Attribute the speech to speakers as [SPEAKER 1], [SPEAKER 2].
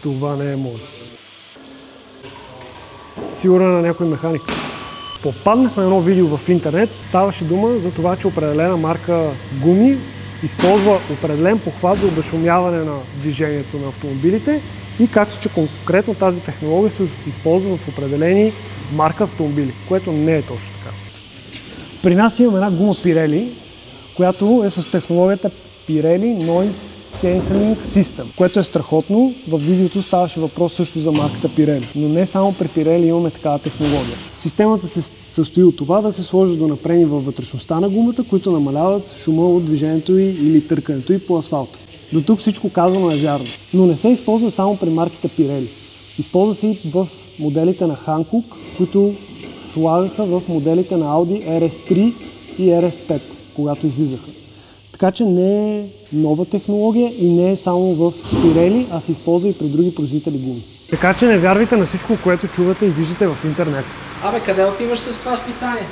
[SPEAKER 1] Това не е мое. Сигурно на някой механик. Попаднах на едно видео в интернет. Ставаше дума за това, че определена марка гуми използва определен похват за обезшумяване на движението на автомобилите и както че конкретно тази технология се използва в определени марка автомобили, което не е точно така. При нас имаме една гума Pirelli, която е с технологията Pirelli Noise Cancelling System, което е страхотно. В видеото ставаше въпрос също за марката Pirelli. Но не само при Pirelli имаме такава технология. Системата се състои от това да се сложи донапрени във вътрешността на гумата, които намаляват шума от движението й или търкането й по асфалта. До тук всичко казано е вярно. Но не се използва само при марката Pirelli. Използва се и в моделите на Hankook, които слагаха в моделите на Audi RS3 и RS5, когато излизаха. Така че не е нова технология и не е само в Pirelli, а се използва и при други производители гуми. Така че не вярвайте на всичко, което чувате и виждате в интернет.
[SPEAKER 2] Абе, къде отиваш с това списание?